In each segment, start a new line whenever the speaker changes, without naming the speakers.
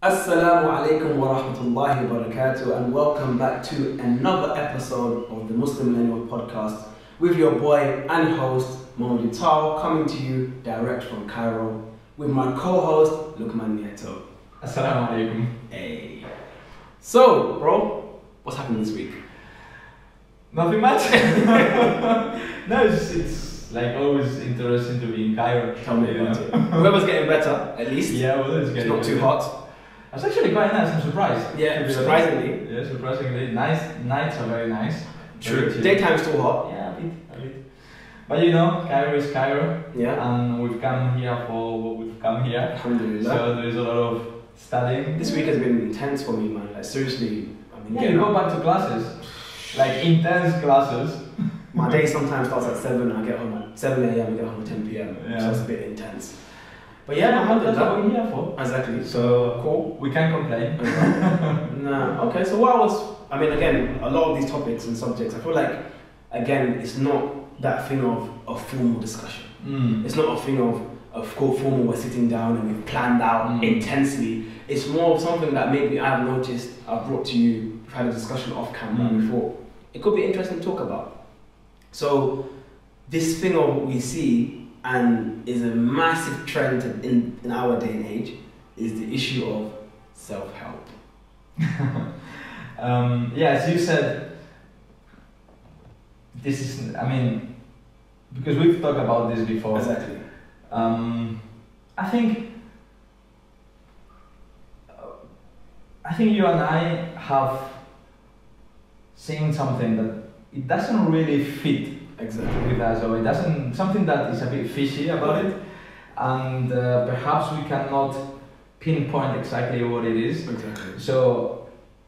Assalamu alaikum wa rahmatullahi wa barakatuh, and welcome back to another episode of the Millennials Podcast with your boy and host Momodou Taal, coming to you direct from Cairo with my co-host Luqman Nieto.
Assalamu alaikum.
Hey. So, bro, what's happening this week?
Nothing much. No, it's like always interesting to be in Cairo.
Tell me about it. Weather's getting better, at least.
Yeah, well, it's getting
not too hot.
It's actually quite nice. I'm surprised.
Yeah, surprisingly.
Yeah, surprisingly. Nice. Nights are very nice.
True. Daytime's still hot.
Yeah, a bit. But you know, Cairo is Cairo.
Yeah.
And we've come here for what we've come here.
Alhamdulillah.
So there's a lot of studying.
This week has been intense for me, man. Like, seriously.
You go back to classes. Like, intense classes.
My day sometimes starts at 7 and I get home at 7 a.m. and get home at 10 p.m.
Yeah.
So it's a bit intense. But yeah,
that's what we're here for.
Exactly.
So cool. We can't complain.
Nah. Okay. So again, a lot of these topics and subjects, I feel like, again, it's not that thing of a formal discussion. It's not a thing of formal, we're sitting down and we've planned out intensely. It's more of something that maybe I've noticed, I've brought to you, we've had a discussion off camera and we thought it could be interesting to talk about. So this thing of what we see and is a massive trend in our day and age is the issue of self-help.
As you said, this is, because we've talked about this before.
Exactly.
I think you and I have seen something that it doesn't really fit with us, or it doesn't, something that is a bit fishy about it, and perhaps we cannot pinpoint exactly what it is.
Exactly.
So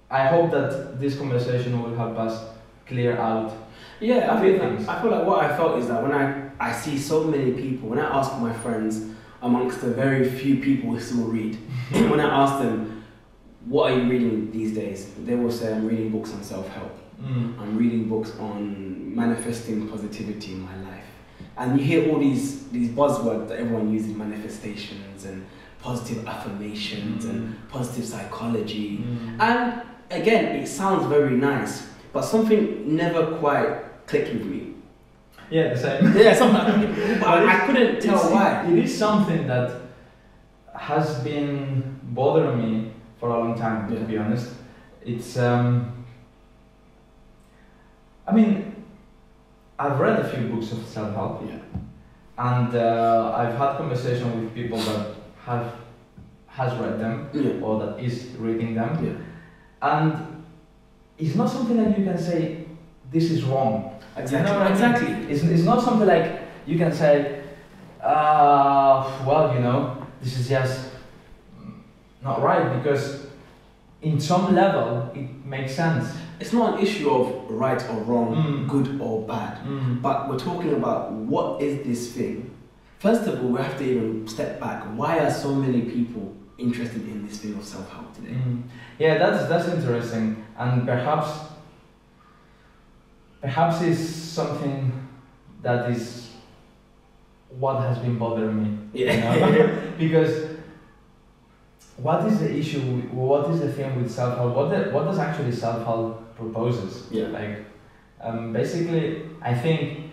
I hope that this conversation will help us clear out.
Yeah, I feel like what I felt is that when I see so many people, when I ask my friends, amongst the very few people who still read, when I ask them, what are you reading these days? They will say, I'm reading books on self-help. I'm reading books on manifesting positivity in my life. And you hear all these buzzwords that everyone uses, manifestations and positive affirmations and positive psychology. And again, it sounds very nice, but something never quite clicked with me.
Yeah, the same.
Yeah, something. I couldn't tell why.
It is something that has been bothering me for a long time, to be honest. It's I've read a few books of self-help, and I've had conversations with people that has read them or that is reading them, and it's not something that you can say this is wrong.
Exactly.
You know exactly. It's not something like you can say, this is just not right, because in some level it makes sense.
It's not an issue of right or wrong, good or bad, but we're talking about what is this thing. First of all, we have to even step back. Why are so many people interested in this thing of self-help today?
Yeah, that's interesting, and perhaps is something that is what has been bothering me. Because what is the issue? What is the thing with self-help? What does actually self-help proposes? Basically, I think,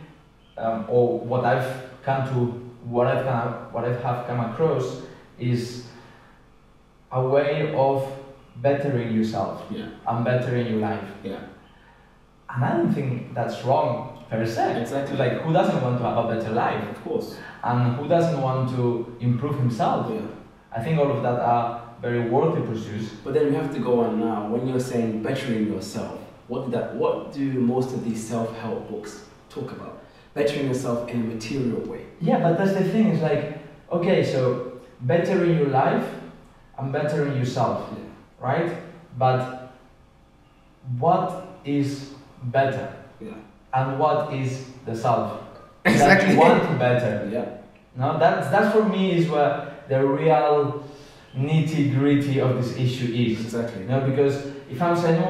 or what I've come across is a way of bettering yourself and bettering your life. And I don't think that's wrong per se.
Exactly.
Like, who doesn't want to have a better life?
Of course.
And who doesn't want to improve himself? I think all of that are very worthy pursuits.
But then we have to go on now. When you're saying bettering yourself, what do most of these self-help books talk about? Bettering yourself in a material way.
Yeah, but that's the thing. It's like, okay, so bettering your life and bettering yourself, right? But what is better? And what is the self?
Exactly.
That you want to better. No, that's for me is where the real nitty-gritty of this issue is.
Exactly.
Because if I'm saying,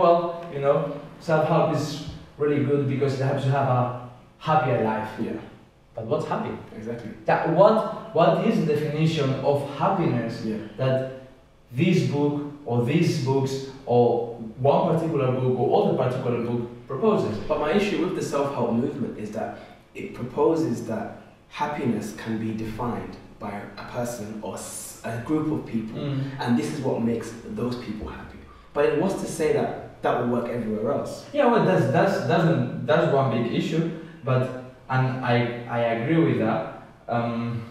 self-help is really good because it helps you have a happier life. But what's happy?
Exactly.
What is the definition of happiness that this book or these books or one particular book or other particular book proposes.
But my issue with the self-help movement is that it proposes that happiness can be defined by a person or a group of people, and this is what makes those people happy. But it wants to say that that will work everywhere else.
Yeah, well, that's one big issue, and I agree with that. And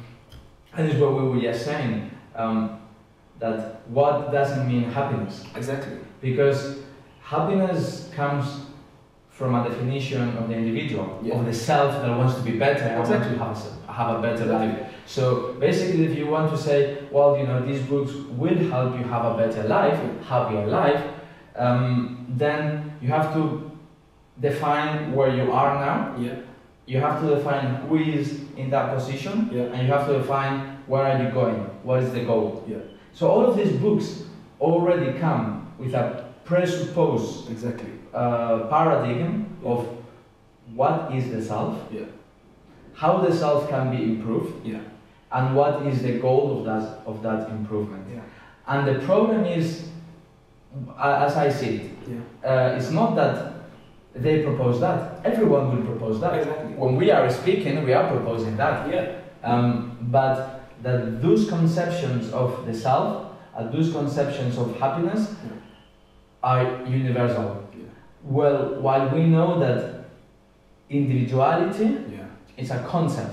it's what we were just saying, that what doesn't mean happiness.
Exactly.
Because happiness comes from a definition of the individual, of the self that wants to be better and wants to have a better life. So basically, if you want to say, well, these books will help you have a better life, happier life, then you have to define where you are now.
Yeah.
You have to define who is in that position, and you have to define where are you going, what is the goal.
Yeah.
So all of these books already come with a presupposed paradigm of what is the self, how the self can be improved, and what is the goal of that improvement. And the problem is, as I see it, it's not that they propose that. Everyone will propose that.
Exactly.
When we are speaking, we are proposing that. But that those conceptions of the self, those conceptions of happiness, are universal. Well, while we know that individuality is a concept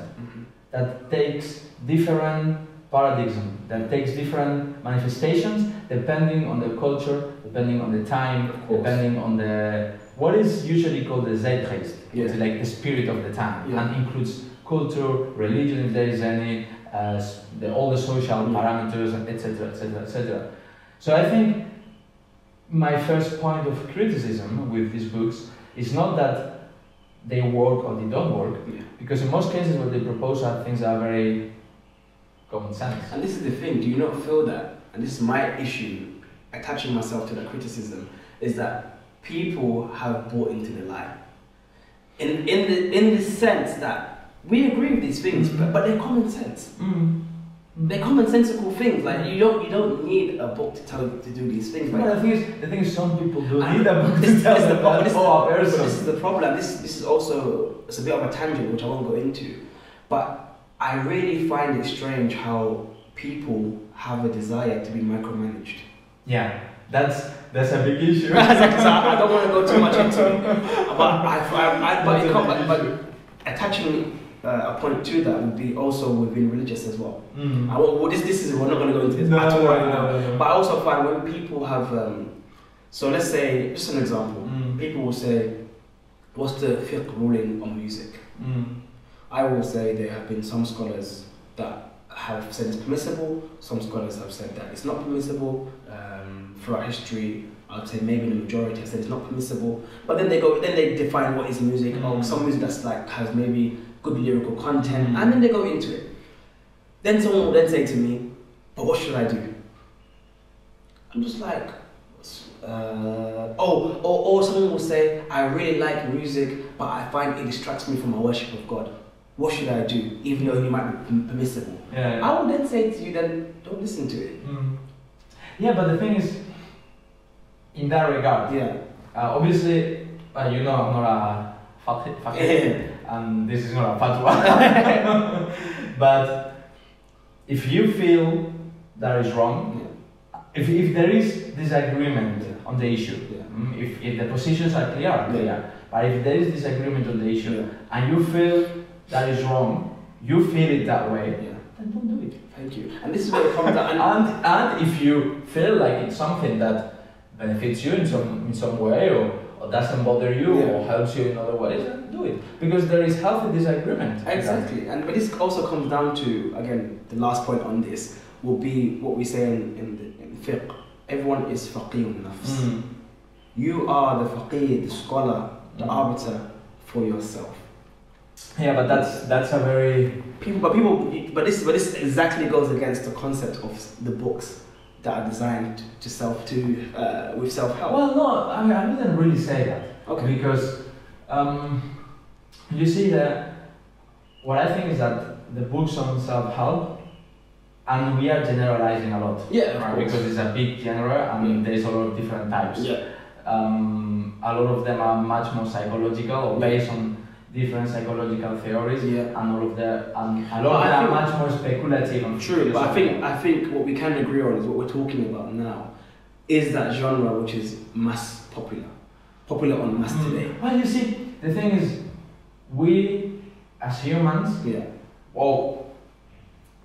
that takes different paradigms, that takes different manifestations depending on the culture, depending on the time, depending on the what is usually called the zeitgeist, it's like the spirit of the time, and includes culture, religion, if there is any, all the social parameters, etc., etc., etc. So I think my first point of criticism with these books is not that they work or they don't work, because in most cases what they propose are things that are very common sense.
And this is the thing, do you not feel that, and this is my issue, attaching myself to that criticism, is that people have bought into the lie. In the sense that we agree with these things, but they're common sense. They're commonsensical things. Like you don't need a book to tell you to do these things.
But the thing is, some people do need a book to tell them that.
This is the problem. This is also, it's a bit of a tangent which I won't go into, but I really find it strange how people have a desire to be micromanaged.
Yeah, that's a big issue.
So I don't want to go too much into it, but attaching a point to that would be also within religious as well. This is, we're not going to go into this at all right now. But I also find when people have, so let's say, just an example, people will say, what's the fiqh ruling on music? I will say there have been some scholars that have said it's permissible, some scholars have said that it's not permissible. Throughout history, I'd say maybe the majority have said it's not permissible. But then they define what is music, or some music that's like has maybe good lyrical content, and then they go into it. Then someone will then say to me, but what should I do? I'm just like, or someone will say, I really like music, but I find it distracts me from my worship of God. What should I do? Even though you might be permissible. I will then say to you, then don't listen to it.
Yeah, but the thing is, in that regard, obviously, I'm not a faqih, and this is not a fatwa. But if you feel that is wrong, if there is disagreement on the issue, if the positions are clear, but if there is disagreement on the issue, and you feel that is wrong, you feel it that way, then don't do it.
Thank you. And this is where it comes down.
And if you feel like it's something that benefits you in some way, or doesn't bother you, or helps you in other ways, then do it. Because there is healthy disagreement.
Exactly. But this also comes down to, again, the last point on this will be what we say in fiqh. Everyone is faqih nafs. You are the faqih, the scholar, the arbiter for yourself.
Yeah, but that's a very
but this exactly goes against the concept of the books that are designed with self-help.
Well, no, I wouldn't really say that.
Okay.
Because you see that what I think is that the books on self-help and we are generalizing a lot.
Yeah,
right? Because it's a big genre and there's a lot of different types.
Yeah.
A lot of them are much more psychological or based on different psychological theories, and all of them, and a lot of them are much more speculative and
true. But I think what we can agree on is what we're talking about now is that genre which is mass popular on mass today.
Well, you see, the thing is, we as humans,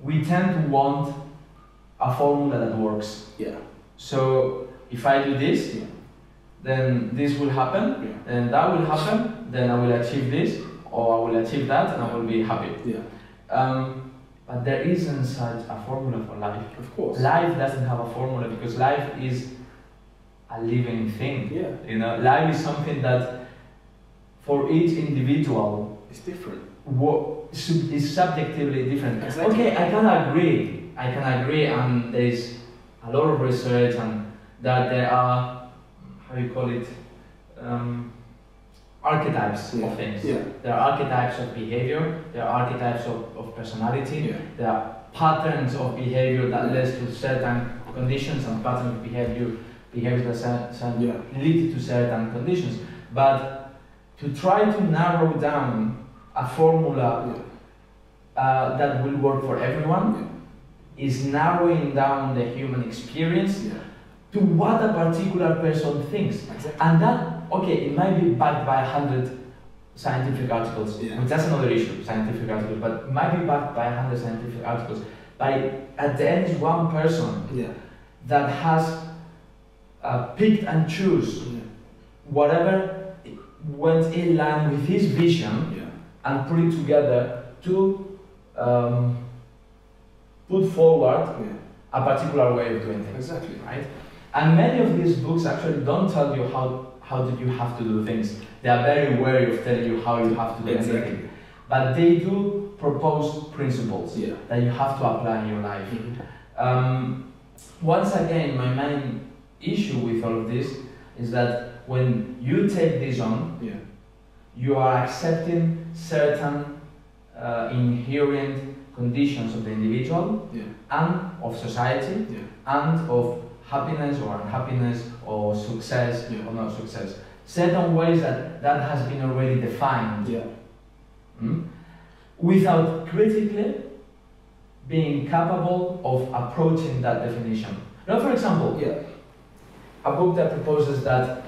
we tend to want a formula that works.
Yeah.
So if I do this, then this will happen, then that will happen, then I will achieve this, or I will achieve that, and I will be happy.
Yeah.
But there isn't such a formula for life.
Of course.
Life doesn't have a formula because life is a living thing.
Yeah.
You know, life is something that for each individual
it's different.
Is subjectively different.
Exactly.
Okay, I can agree, and there is a lot of research and that there are, how you call it, archetypes of things.
Yeah.
There are archetypes of behavior, there are archetypes of personality, there are patterns of behavior that lead to certain conditions and patterns of behavior that lead to certain conditions. But to try to narrow down a formula that will work for everyone is narrowing down the human experience to what a particular person thinks.
Exactly.
And that, okay, it might be backed by 100 scientific articles, which that's another issue, scientific articles, but it might be backed by 100 scientific articles. At the end is one person that has picked and choose whatever went in line with his vision and put it together to put forward a particular way of doing things.
Exactly.
Right? And many of these books actually don't tell you how do you have to do things. They are very wary of telling you how you have to do anything. But they do propose principles that you have to apply in your life. Once again, my main issue with all of this is that when you take this on, you are accepting certain inherent conditions of the individual and of society and of happiness or unhappiness or success or not success. Certain ways that has been already defined without critically being capable of approaching that definition. Now, for example, a book that proposes that,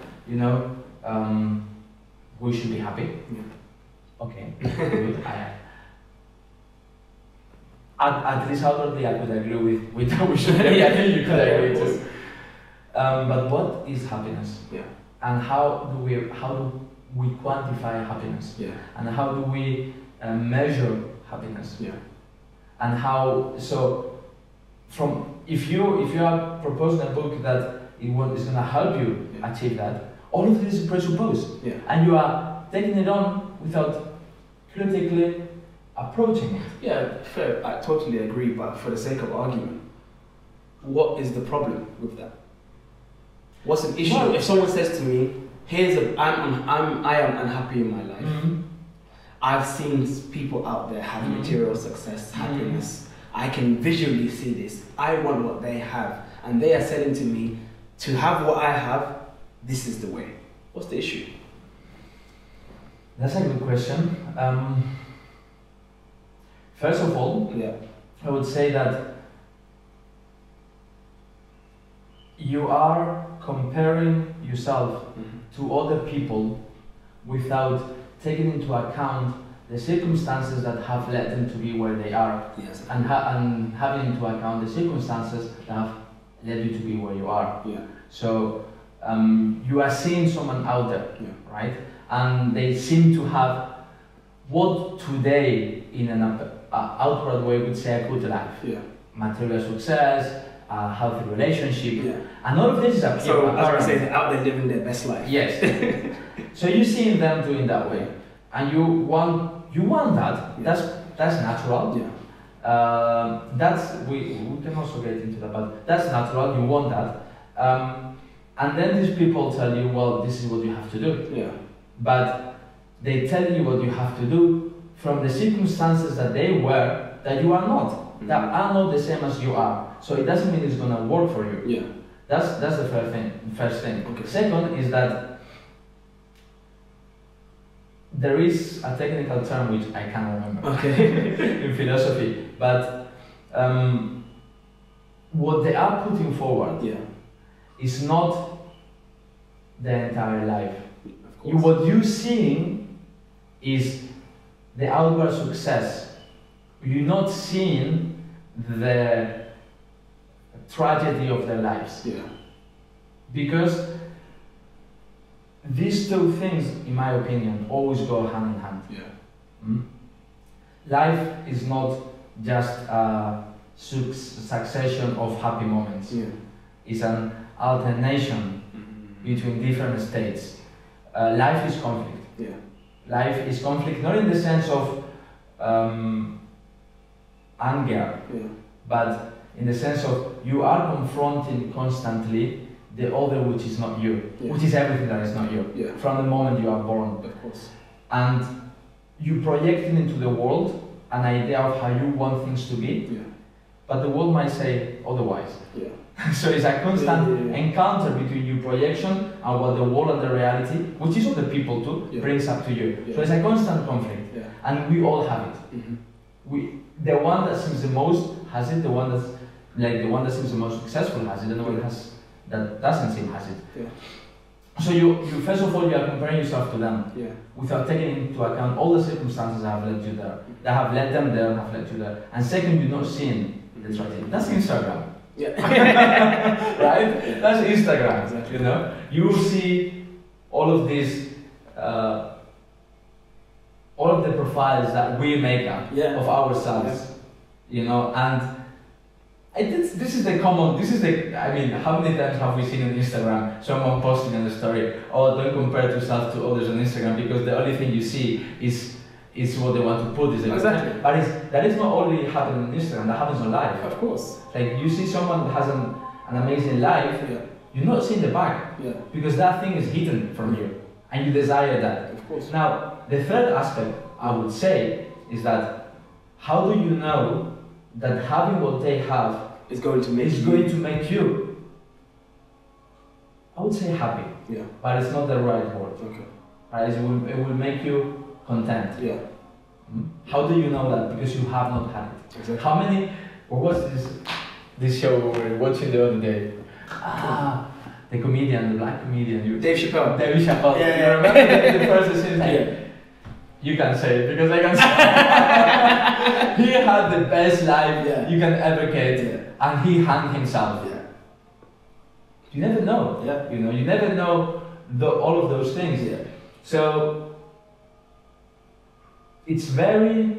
we should be happy. Okay. At least outwardly I could agree with that we should be happy. You could agree too. But what is happiness? And how do we quantify happiness? And how do we measure happiness? And how if you are proposing a book that is going to help you achieve that, all of this is presupposed, and you are taking it on without critically approaching it.
Yeah, fair. I totally agree. But for the sake of argument, what is the problem with that? What's an issue? Well, if someone says to me, I am unhappy in my life. I've seen people out there have material success, happiness. I can visually see this. I want what they have, and they are saying to me, to have what I have, this is the way. What's the issue?
That's a good question. First of all, I would say that you are comparing yourself to other people without taking into account the circumstances that have led them to be where they are, and having into account the circumstances that have led you to be where you are. So you are seeing someone out there, right? And they seem to have what today, in an outward way, would say a good life. Material success, a healthy relationship, and all of this is a
so as I say, they're out there living their best life.
Yes. So you're seeing them doing that way, and you want that. That's natural. We can also get into that, but that's natural. You want that, and then these people tell you, well, this is what you have to do. But they tell you what you have to do from the circumstances that they were that you are not. that are not the same as you are. So it doesn't mean it's gonna work for you.
Yeah.
That's the first thing.
Okay.
Second is that there is a technical term which I can't remember in philosophy, but what they are putting forward is not the entire life. What you're seeing is the outward success. You're not seeing the tragedy of their lives.
Yeah.
Because these two things, in my opinion, always go hand in hand.
Yeah.
Life is not just a succession of happy moments.
Yeah.
It's an alternation between different states. Life is conflict.
Yeah.
Life is conflict, not in the sense of anger, but in the sense of you are confronting constantly the other which is not you, which is everything that is not you, from the moment you are born.
Of course.
And you projecting into the world an idea of how you want things to be, but the world might say otherwise. So it's a constant encounter between your projection and what the world and the reality, which is what the people too, brings up to you. So it's a constant conflict, and we all have it. The one that seems the most has it, the one that's like the one that seems the most successful has it, and the one that doesn't seem has it. So you first of all you are comparing yourself to them without taking into account all the circumstances that have led you there, that have led them there, and have led you there. And second, you're not seeing the tragedy. That's Instagram. Right? That's Instagram.
Exactly.
You know, you will see all of these, all of the profiles that we make up of ourselves. You know, and this is the common. I mean, how many times have we seen on Instagram someone posting on the story, "Oh, don't compare yourself to others on Instagram because the only thing you see is what they want to put." But that is not only happening on Instagram. That happens on life.
Of course.
Like you see someone that has an amazing life, you're not seeing the back because that thing is hidden from you, and you desire that.
Of course.
Now, the third aspect I would say is that how do you know that having what they have
is going to
make you, I would say happy, but it's not the right word. Right? It will make you content. How do you know that? Because you have not had it.
Exactly.
How many? What was this show we were watching the other day? The comedian, the black comedian.
Dave Chappelle.
You remember the first scene? You can say it because I can say it. He had the best life you can ever get, and he hung himself. You never know. You know, you never know all of those things. So it's very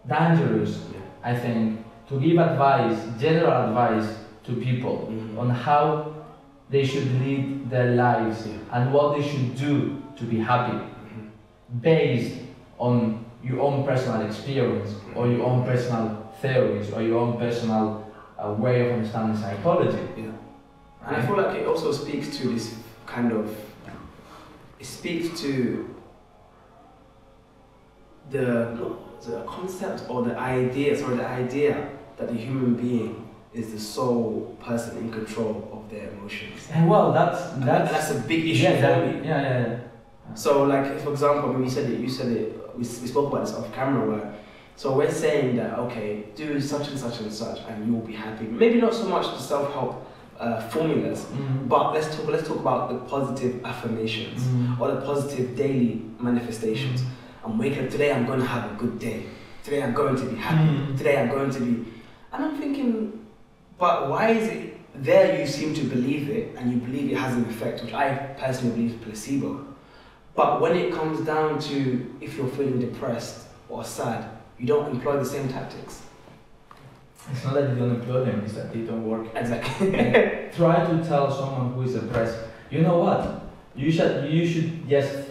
dangerous, I think, to give advice, general advice to people on how they should lead their lives and what they should do to be happy, based on your own personal experience or your own personal theories or your own personal way of understanding psychology.
And I feel like it also speaks to this kind of, it speaks to the concept or the idea that the human being is the sole person in control of their emotions.
And well, that's
a big issue for me. So, like, for example, when you said it, we spoke about this off camera, where, so we're saying that, okay, do such and such and such, and you will be happy. Maybe not so much the self-help formulas, but let's talk about the positive affirmations or the positive daily manifestations. I'm waking up today. I'm going to have a good day. Today I'm going to be happy. Today I'm going to be, and I'm thinking, but why is it there? You seem to believe it, and you believe it has an effect, which I personally believe is placebo. But when it comes down to if you're feeling depressed or sad, you don't employ the same tactics.
It's not that you don't employ them, it's that they don't work.
Exactly.
Try to tell someone who is depressed, you know what? You should just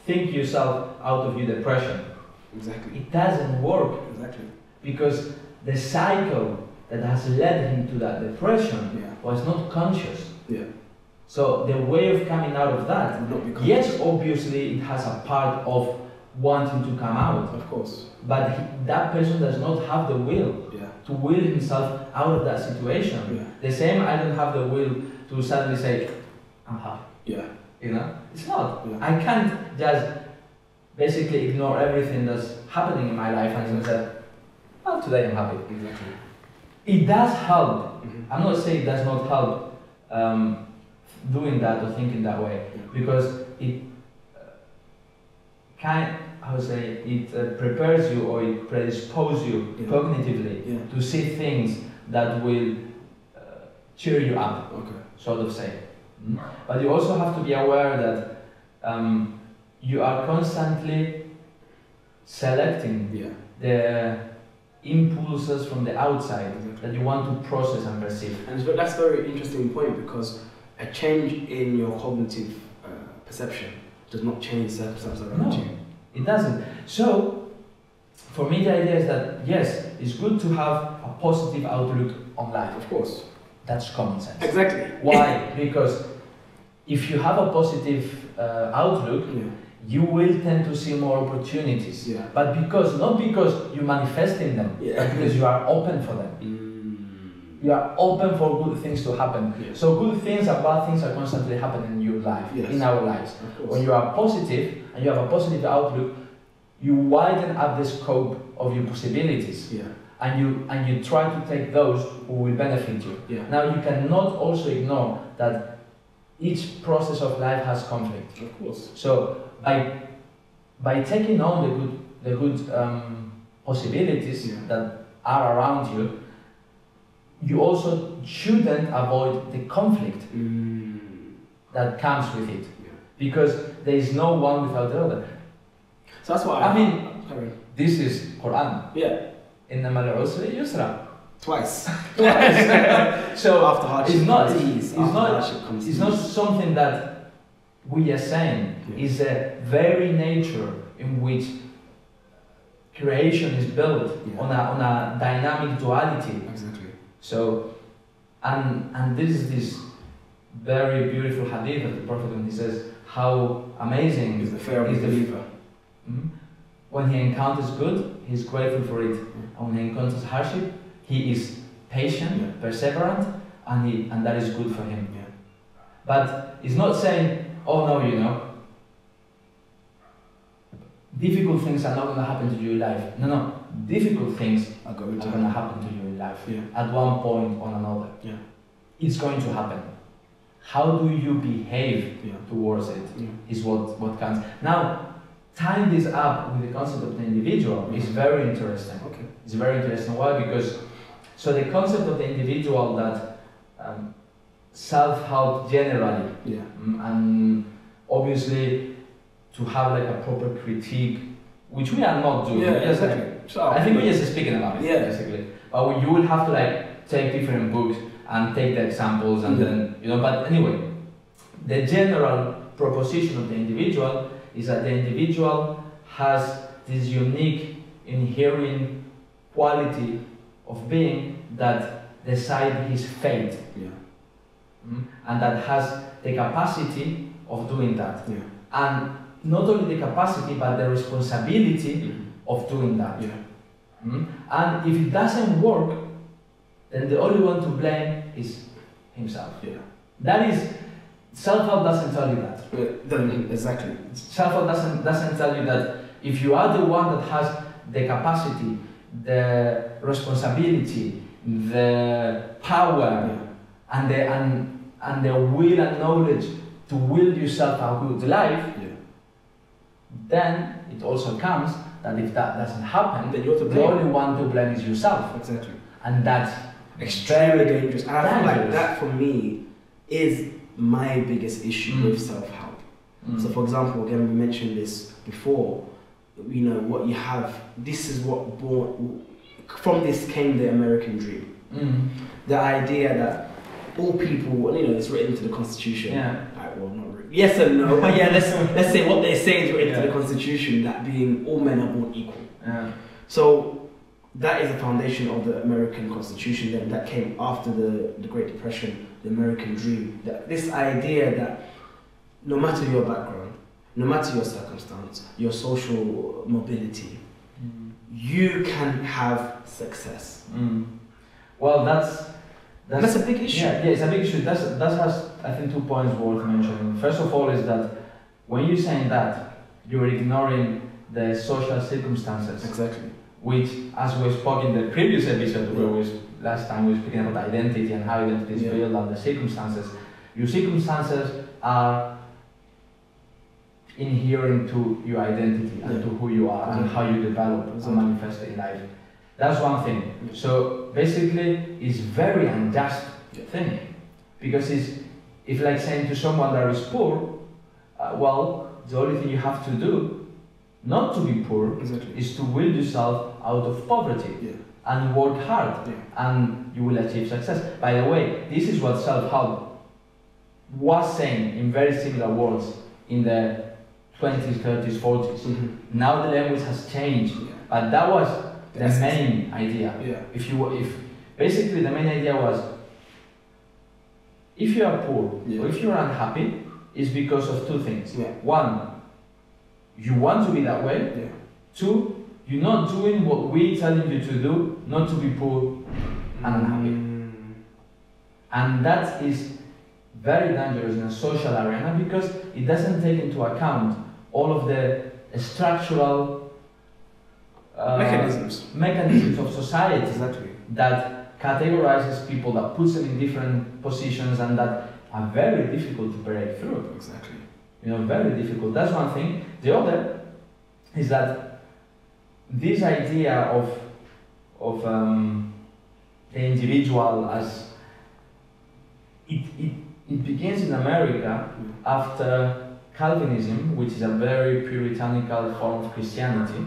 think yourself out of your depression.
Exactly.
It doesn't work.
Exactly.
Because the cycle that has led him to that depression was not conscious. So the way of coming out of that, yes, obviously it has a part of wanting to come out.
Of course.
But that person does not have the will to will himself out of that situation.
Yeah.
The same, I don't have the will to suddenly say, I'm happy.
Yeah.
You know? It's not.
Yeah.
I can't just basically ignore everything that's happening in my life and say, oh, today I'm happy.
Exactly.
It does help.
Mm-hmm.
I'm not saying it does not help doing that or thinking that way, because it prepares you or it predisposes you cognitively to see things that will cheer you up, sort of say. But you also have to be aware that you are constantly selecting the impulses from the outside that you want to process and perceive.
And that's a very interesting point, because a change in your cognitive perception does not change circumstances around you.
It doesn't. So, for me, the idea is that yes, it's good to have a positive outlook on life.
Of course.
That's common sense.
Exactly.
Why? Because if you have a positive outlook, you will tend to see more opportunities. But not because you're manifesting them, but because you are open for them. You are open for good things to happen. So good things and bad things are constantly happening in your life, in our lives. When you are positive and you have a positive outlook, you widen up the scope of your possibilities. And you try to take those who will benefit you. Now you cannot also ignore that each process of life has conflict.
Of course.
So by taking on the good possibilities that are around you, you also shouldn't avoid the conflict that comes with it, because there is no one without the other.
So that's what
I mean. This is Quran. إنما العسر يسرا.
Twice.
So
after hardship
it's not something that we are saying. It's a very nature in which creation is built on a dynamic duality.
Exactly.
So, and this is this very beautiful hadith of the Prophet when he says how amazing
is the fear of the believer.
When he encounters good, he is grateful for it. And when he encounters hardship, he is patient, perseverant, and that is good for him. But it's not saying, oh no, difficult things are not going to happen to you in life. No, difficult things are going to happen to you in life at one point or another. It's going to happen. How do you behave towards it is what counts. Now, tying this up with the concept of the individual is very interesting. It's very interesting. Why? Because the concept of the individual that self-help generally, and obviously to have like a proper critique, which we are not doing. I think we're just speaking about it, basically. But you will have to like take different books and take the examples and then, but anyway, the general proposition of the individual is that the individual has this unique inherent quality of being that decide his fate, and that has the capacity of doing that, and not only the capacity but the responsibility of doing that. And if it doesn't work, then the only one to blame is himself. That is, self-help doesn't tell you that.
Exactly.
Self-help doesn't tell you that if you are the one that has the capacity, the responsibility, the power, and the will and knowledge to will yourself a good life, then it also comes that if that doesn't happen, then the only one to blame is yourself.
Exactly.
And that's
extremely dangerous. And I feel like that for me is my biggest issue with self-help. So for example, again, we mentioned this before, what you have, this is what from this came the American dream. The idea that all people, it's written into the Constitution. Well, not really. Yes and no, but let's say what they say is written into the Constitution, that being all men are born equal. So that is the foundation of the American Constitution. Then that came after the Great Depression, the American dream. This idea that no matter your background, no matter your circumstance, your social mobility, you can have success.
Well, that's
a big issue.
Yeah, it's a big issue. That has, I think, 2 points worth mentioning. First of all is that when you're saying that, you're ignoring the social circumstances.
Exactly.
Which, as we spoke in the previous episode, last time we were speaking about identity and how identity is built and the circumstances. Your circumstances are inherent to your identity and to who you are and how you develop and manifest in life. That's one thing. So basically, it's very unjust thing, because it's like saying to someone that is poor, well, the only thing you have to do not to be poor is to will yourself out of poverty and work hard and you will achieve success. By the way, this is what self-help was saying in very similar words in the 20s, 30s, 40s. Now the language has changed, but that was the main idea. If basically the main idea was, if you are poor or if you are unhappy, it's because of two things. One, you want to be that way. Two, you're not doing what we're telling you to do, not to be poor and unhappy. And that is very dangerous in a social arena, because it doesn't take into account all of the structural mechanisms of society that categorizes people, that puts them in different positions, and that are very difficult to break through. Very difficult. That's one thing. The other is that this idea of the individual as it begins in America after Calvinism, which is a very puritanical form of Christianity.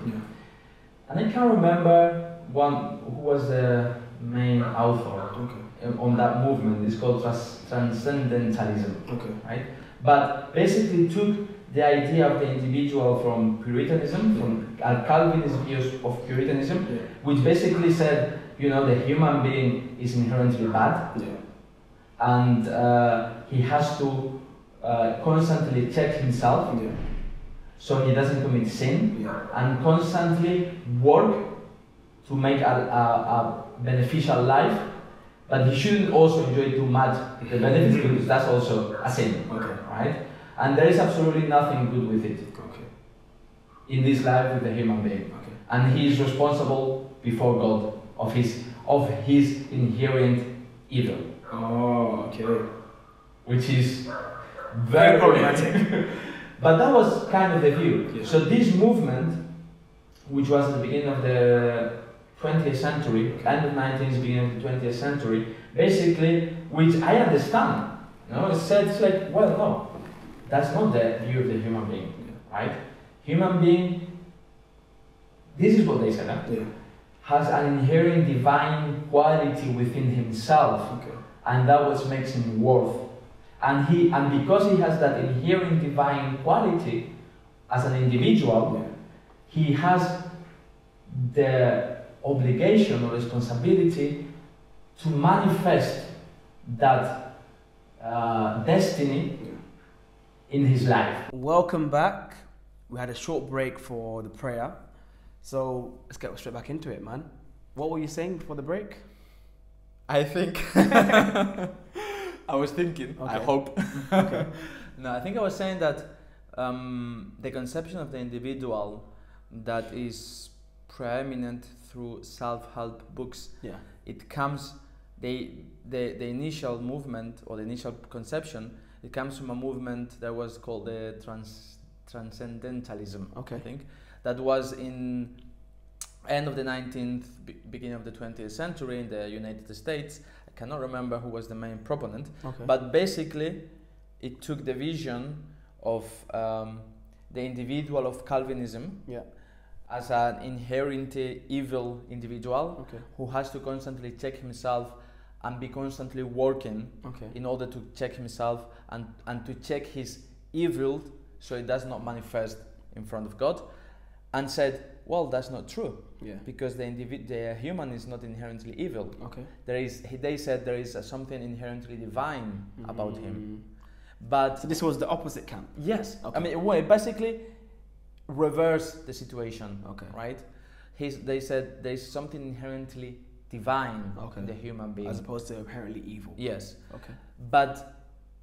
And I can't remember who was the main author on that movement. It's called transcendentalism, right? But basically took the idea of the individual from Puritanism, from Calvinist views of Puritanism, which basically said, the human being is inherently bad, and he has to constantly check himself, so he doesn't commit sin, and constantly work to make a beneficial life, but he shouldn't also enjoy too much the benefits, because that's also a sin, right? And there is absolutely nothing good with it in this life with the human being, and he is responsible before God of his inherent evil. Which is very problematic. But that was kind of the view. So this movement, which was at the beginning of the 20th century, end of 19th, beginning of the 20th century, basically, which I understand. It's like, well, no, that's not the view of the human being, right? Human being, this is what they said, has an inherent divine quality within himself, and that what makes him worth. And because he has that inherent divine quality as an individual, he has the obligation or responsibility to manifest that destiny in his life.
Welcome back. We had a short break for the prayer, so let's get straight back into it, man. What were you saying before the break?
I think I was thinking, I hope. No, I think I was saying that the conception of the individual that is preeminent through self-help books, it comes, the initial movement or the initial conception, it comes from a movement that was called the transcendentalism, I think, that was in end of the 19th, beginning of the 20th century in the United States. I cannot remember who was the main proponent, but basically it took the vision of the individual of Calvinism as an inherently evil individual who has to constantly check himself and be constantly working in order to check himself and to check his evil so it does not manifest in front of God, and said, well, that's not true, because the human is not inherently evil. They said there is something inherently divine about him. But
so this was the opposite camp.
yes,
Okay.
I mean, well, basically reverse the situation.
Okay.
Right? They said there's something inherently divine in the human being,
as opposed to inherently evil.
yes.
Okay.
But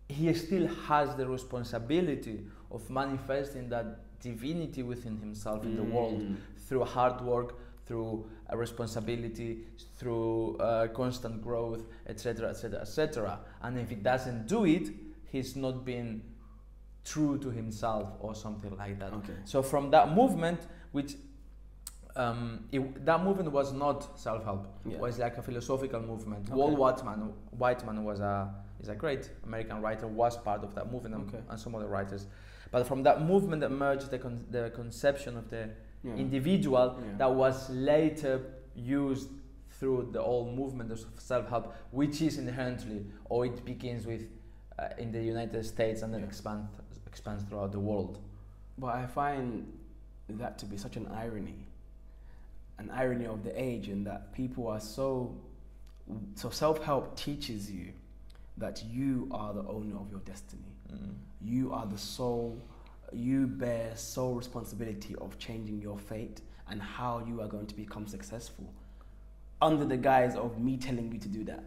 he still has the responsibility of manifesting that divinity within himself in the world through hard work, through a responsibility, through constant growth, etc., etc., etc. And if he doesn't do it, he's not being true to himself or something like that.
Okay.
So from that movement, which that movement was not self-help.
Yeah.
It was like a philosophical movement.
Okay.
Walt Whitman is a great American writer, was part of that movement, and some other writers. But from that movement emerged the conception of the individual that was later used through the whole movement of self-help, which is inherently, or it begins with in the United States and then expands throughout the world.
But I find that to be such an irony of the age, in that people are so self-help teaches you that you are the owner of your destiny. You are the soul. You bear sole responsibility of changing your fate and how you are going to become successful, under the guise of me telling you to do that.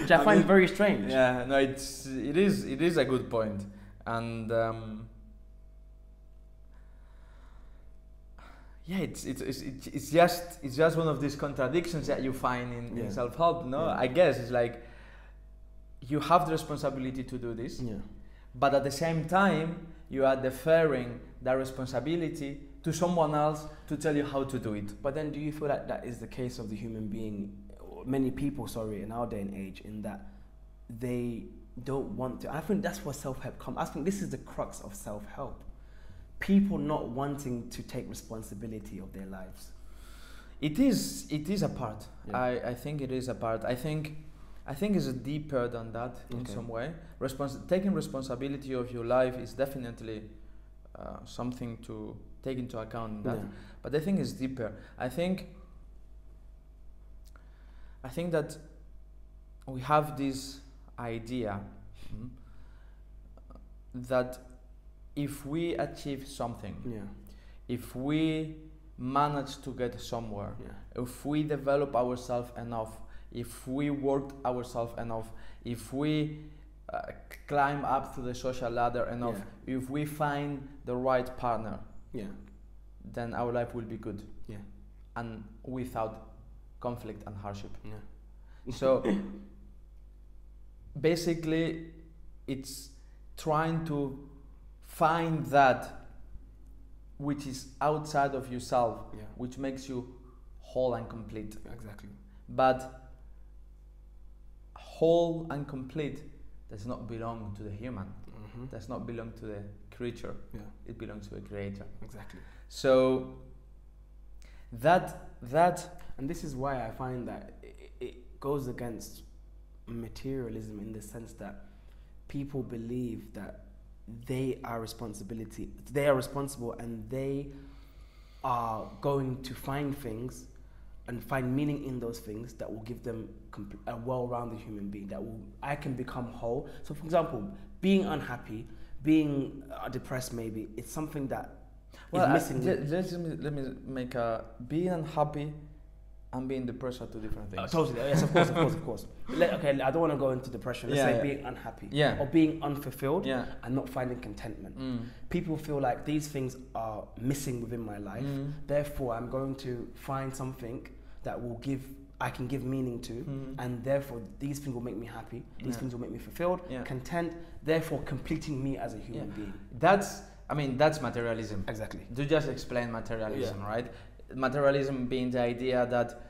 Which I find very strange.
Yeah, no, it is a good point, and it's just one of these contradictions that you find in self-help. No, I guess it's like you have the responsibility to do this, but at the same time you are deferring that responsibility to someone else to tell you how to do it.
But then, do you feel like that is the case of the human being? Many people, in our day and age, in that they don't want to. I think that's where self-help comes. I think this is the crux of self-help. People not wanting to take responsibility of their lives.
It is a part.
Yeah.
I think it is a part. I think it's deeper than that in some way. Taking responsibility of your life is definitely something to take into account in that. But I think it's deeper. I think that we have this idea that if we achieve something, if we manage to get somewhere, if we develop ourselves enough, if we work ourselves enough, if we climb up to the social ladder enough, if we find the right partner, then our life will be good, and without conflict and hardship. So basically it's trying to find that which is outside of yourself, which makes you whole and complete.
Exactly.
But whole and complete does not belong to the human, does not belong to the creature, it belongs to the creator.
Exactly.
So that
and this is why I find that it goes against materialism, in the sense that people believe that they are responsible and they are going to find things and find meaning in those things that will give them a well-rounded human being, I can become whole. So for example, being unhappy, being depressed, maybe it's something that is missing.
Let me make being unhappy and being depressed are two different things.
Totally, yes, of course. Okay, I don't want to go into depression. Let's say being unhappy or being unfulfilled and not finding contentment. People feel like these things are missing within my life. Therefore, I'm going to find something that I can give meaning to, and therefore these things will make me happy. These things will make me fulfilled, content. Therefore, completing me as a human being.
That's materialism.
Exactly.
Do just explain materialism, right? Materialism being the idea that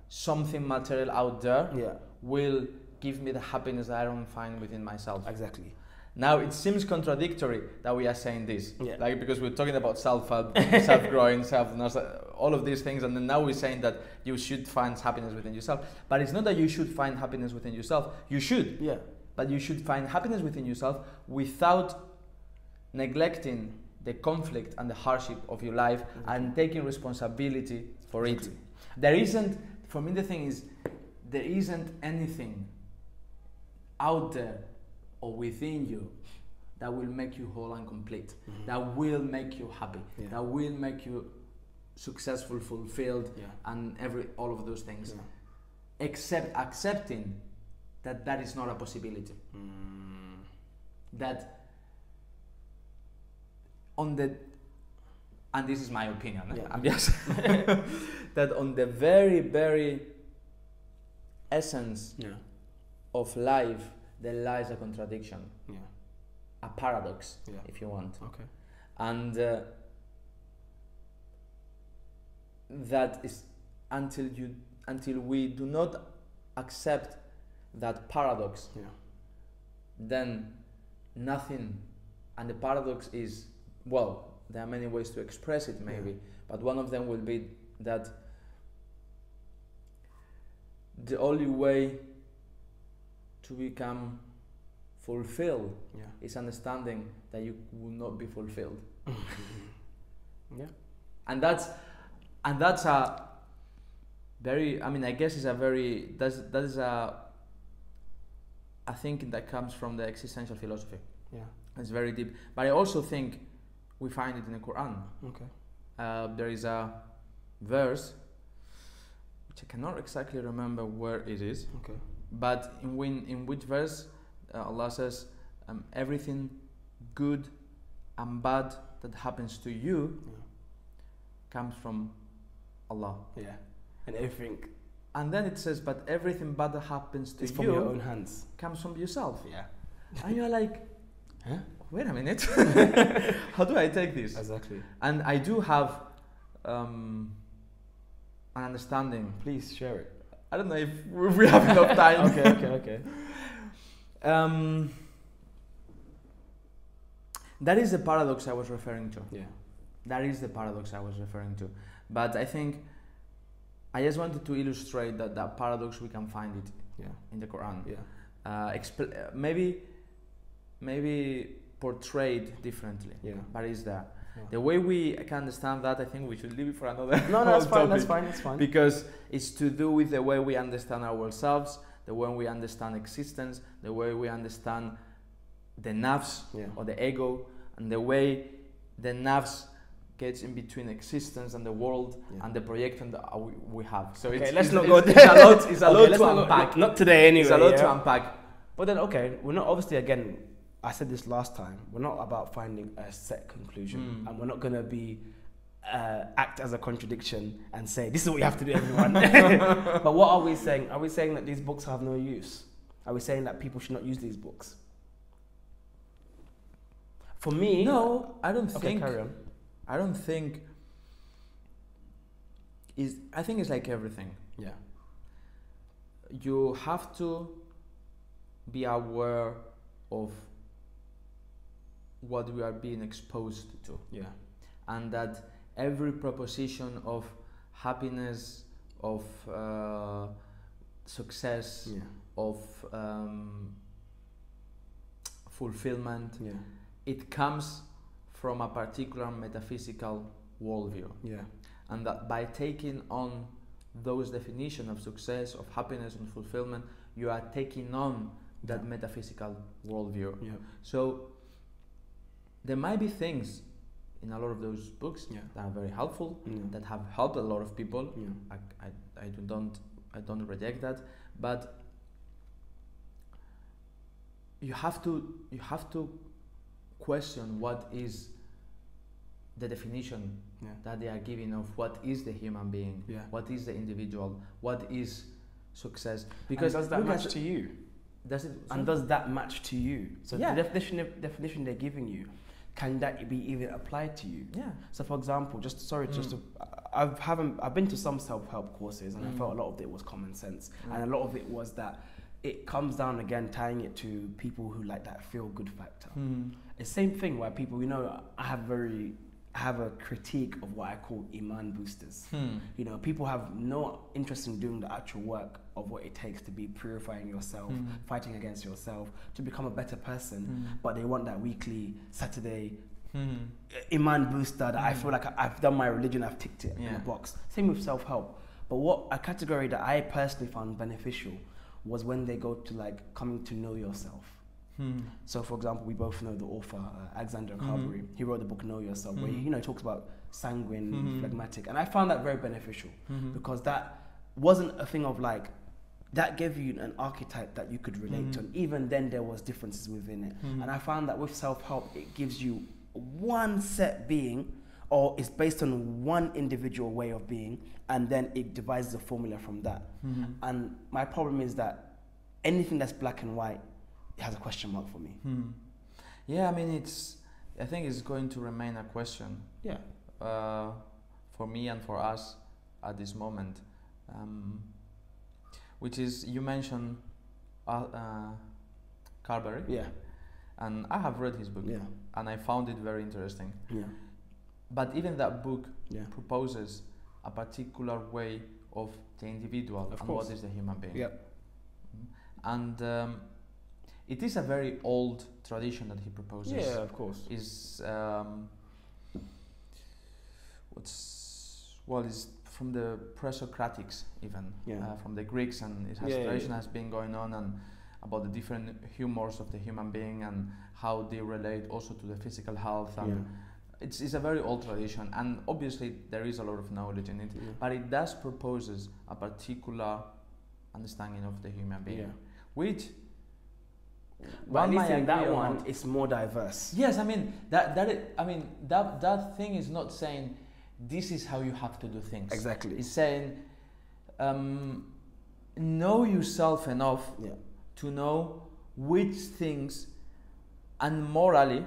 something material out there will give me the happiness that I don't find within myself.
Exactly.
Now it seems contradictory that we are saying this, like, because we're talking about self-help, self-growing, all of these things, and then now we're saying that you should find happiness within yourself. But it's not that you should find happiness within yourself. You should, but you should find happiness within yourself without neglecting the conflict and the hardship of your life and taking responsibility for it. There isn't, for me the thing is, there isn't anything out there or within you that will make you whole and complete, that will make you happy, that will make you successful, fulfilled, and all of those things. Except accepting that is not a possibility. That and this is my opinion, I'm just that on the very, very essence of life, there lies a contradiction, a paradox, if you want.
Okay.
And that is until we do not accept that paradox, then nothing. And the paradox is, well, there are many ways to express it, maybe, but one of them will be that the only way to become fulfilled is understanding that you will not be fulfilled. And that's a very, I guess it's a very, that is a thinking that comes from the existential philosophy. It's very deep. But I also think we find it in the Quran. There is a verse which I cannot exactly remember where it is. But in which verse Allah says, everything good and bad that happens to you comes from Allah.
And everything.
And then it says, but everything bad that happens to you
from your own hands.
Comes from yourself.
And
you're like, wait a minute. How do I take this?
Exactly.
And I do have an understanding.
Please share it.
I don't know if we have enough time.
Okay.
That is the paradox I was referring to.
That
is the paradox I was referring to. But I think I just wanted to illustrate that paradox, we can find it in the Quran. Maybe portrayed differently, but it's there. The way we can understand that, I think we should leave it for another.
No, that's fine.
Because it's to do with the way we understand ourselves, the way we understand existence, the way we understand the nafs or the ego, and the way the nafs gets in between existence and the world and the projection that we have. So
let's not go there.
It's a lot to unpack.
Not today anyway.
It's a lot to unpack.
But then, we're not, obviously, again, I said this last time, we're not about finding a set conclusion, and we're not going to be act as a contradiction and say, this is what you have to do, everyone. But what are we saying? Are we saying that these books have no use? Are we saying that people should not use these books? For me...
No, I don't think...
carry on.
I don't think... I think it's like everything. You have to be aware of what we are being exposed to. And that every proposition of happiness, of success, of fulfillment, it comes from a particular metaphysical worldview. And that by taking on those definitions of success, of happiness and fulfillment, you are taking on that metaphysical worldview. So there might be things in a lot of those books that are very helpful, that have helped a lot of people. I don't reject that, but you have to question what is the definition that they are giving of what is the human being, what is the individual, what is success. Because
and does that match to you?
Does that match to you?
So the definition they're giving you, can that be even applied to you? So for example, I've been to some self-help courses, and I felt a lot of it was common sense, and a lot of it was that it comes down again, tying it to people who like that feel-good factor. It's the same thing where people, I have a critique of what I call iman boosters. People have no interest in doing the actual work of what it takes to be purifying yourself, fighting against yourself, to become a better person, but they want that weekly Saturday iman booster that I feel like I've done my religion, I've ticked it in a box. Same with self-help. But what a category that I personally found beneficial was when they go to like coming to know yourself. So, for example, we both know the author Alexander Carberry. He wrote the book Know Yourself, where he talks about sanguine, phlegmatic, and I found that very beneficial because that wasn't a thing of like that gave you an archetype that you could relate to, and even then there was differences within it. And I found that with self-help, it gives you one set being, or it's based on one individual way of being, and then it devises a formula from that. And my problem is that anything that's black and white, it has a question mark for me.
Yeah, I mean, I think it's going to remain a question.
Yeah.
For me and for us at this moment, which is, you mentioned Carberry.
Yeah.
And I have read his book.
Yeah.
And I found it very interesting.
Yeah.
But even that book proposes a particular way of the individual and what is the human being.
Yeah.
And it is a very old tradition that he proposes.
Yeah, of course.
Is is from the pre-Socratics even, from the Greeks, and it has tradition has been going on and about the different humors of the human being and how they relate also to the physical health. And it's a very old tradition, and obviously there is a lot of knowledge in it, but it does proposes a particular understanding of the human being, which
one might agree that one is more diverse.
Yes, I mean that thing is not saying this is how you have to do things.
Exactly.
It's saying know yourself enough to know which things, and morally,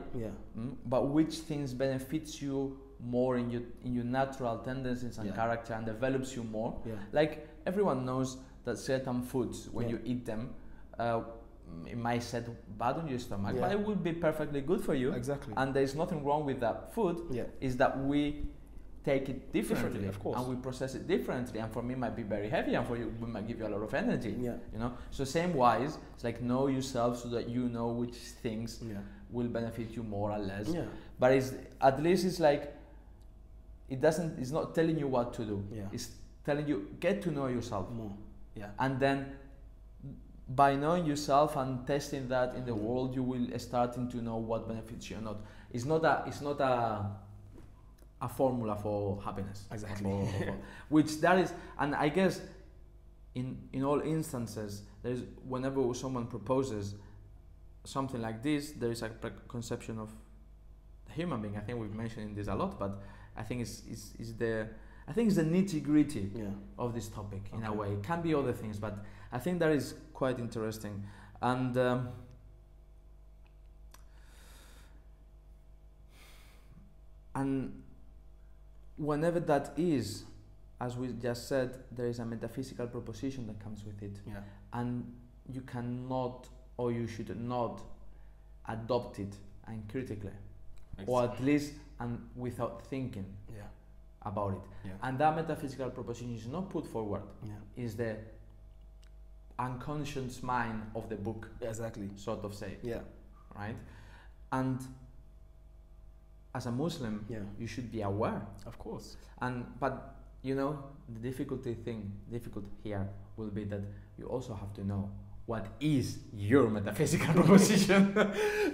but which things benefits you more in your natural tendencies and character and develops you more. Like everyone knows that certain foods, when you eat them, it might set bad on your stomach, but it will be perfectly good for you.
Exactly.
And there is nothing wrong with that food. Is that we take it differently,
of course,
and we process it differently. And for me, it might be very heavy, and for you, it might give you a lot of energy. So same wise, it's like know yourself so that you know which things will benefit you more or less. But at least it's like it's not telling you what to do. It's telling you get to know yourself
more.
And then by knowing yourself and testing that in the world, you will starting to know what benefits you or not. It's not a formula for happiness.
Exactly.
Which that is, and I guess in all instances, there's whenever someone proposes something like this, there is a conception of the human being. I think we've mentioned this a lot, but I think it's the nitty-gritty of this topic in a way. It can be other things, but I think that is quite interesting. And whenever that is, as we just said, there is a metaphysical proposition that comes with it. And you cannot, or you should not, adopt it uncritically, or at least and without thinking about it. And that metaphysical proposition is not put forward. Is the unconscious mind of the book.
Exactly.
Sort of say. Right? And as a Muslim, you should be aware.
Of course.
But the difficult here will be that you also have to know what is your metaphysical proposition.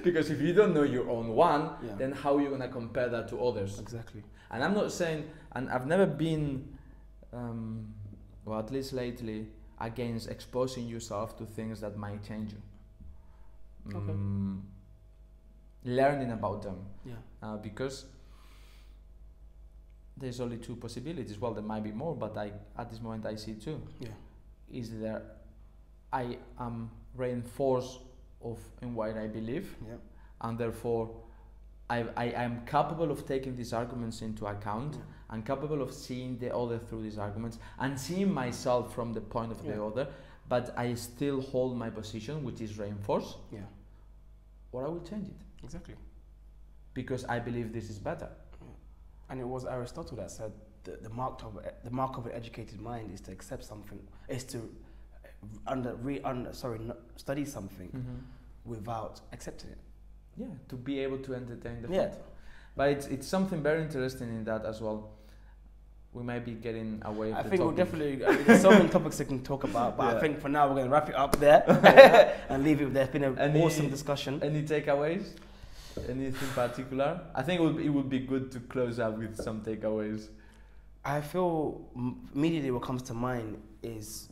Because if you don't know your own one, then how are you going to compare that to others?
Exactly.
And I'm not saying, and I've never been, well, at least lately, against exposing yourself to things that might change you. Learning about them. Because there's only two possibilities. Well, there might be more, but at this moment I see two. Is there I am reinforced in what I believe, and therefore I am capable of taking these arguments into account, and capable of seeing the other through these arguments, and seeing myself from the point of the other, but I still hold my position, which is reinforced, or I will change it.
Exactly.
Because I believe this is better.
And it was Aristotle that said the mark of an educated mind is to accept something, is to study something without accepting it.
To be able to entertain the fact. But it's something very interesting in that as well. we might be getting away.
I
the
think we'll
topic.
definitely. There's so many topics we can talk about, but I think for now we're going to wrap it up there and leave it there. It's been an awesome discussion.
Any takeaways? Anything particular? I think it would be good to close up with some takeaways.
I feel immediately what comes to mind is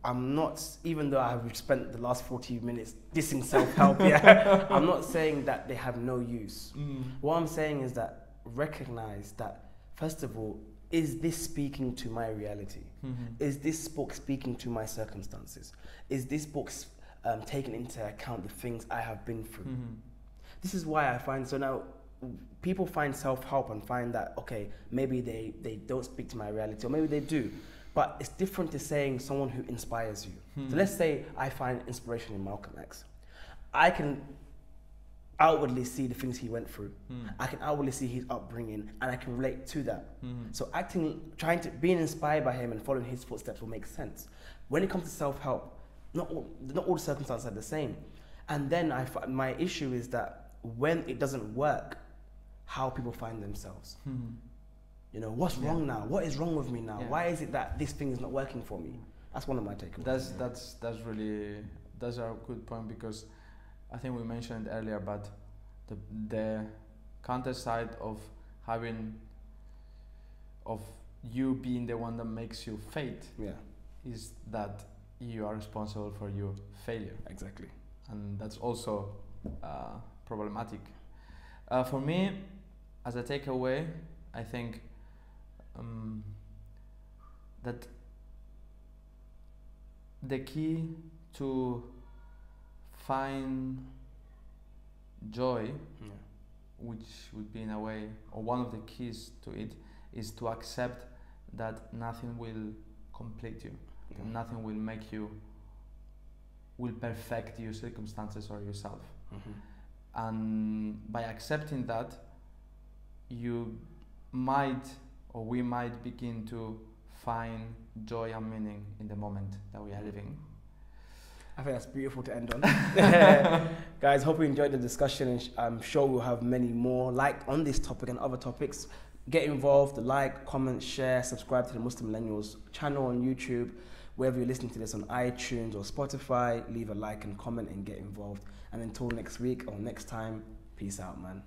I'm not, even though I've spent the last 40 minutes dissing self-help, I'm not saying that they have no use. What I'm saying is that recognize that, first of all, is this speaking to my reality? Is this book speaking to my circumstances? Is this book taking into account the things I have been through? This is why I find, so now people find self-help and find that, okay, maybe they don't speak to my reality, or maybe they do. But it's different to saying someone who inspires you. So let's say I find inspiration in Malcolm X. I can outwardly see the things he went through. I can outwardly see his upbringing, and I can relate to that. So being inspired by him and following his footsteps will make sense. When it comes to self-help, not all the circumstances are the same. And then my issue is that when it doesn't work, how people find themselves. You know, what's wrong now? What is wrong with me now? Why is it that this thing is not working for me? That's one of my takeaways.
That's a good point, because I think we mentioned earlier, but the counter side of you being the one that makes you fail is that you are responsible for your failure.
Exactly.
And that's also problematic. For me, as a takeaway, I think that the key to find joy, which would be in a way, or one of the keys to it, is to accept that nothing will complete you, nothing will will perfect your circumstances or yourself. And by accepting that, we might begin to find joy and meaning in the moment that we are living.
I think that's beautiful to end on. Guys, hope you enjoyed the discussion, and I'm sure we'll have many more on this topic and other topics. Get involved, like, comment, share, subscribe to the Muslim Millennials channel on YouTube. Wherever you're listening to this, on iTunes or Spotify, leave a like and comment and get involved. And until next week or next time, peace out, man.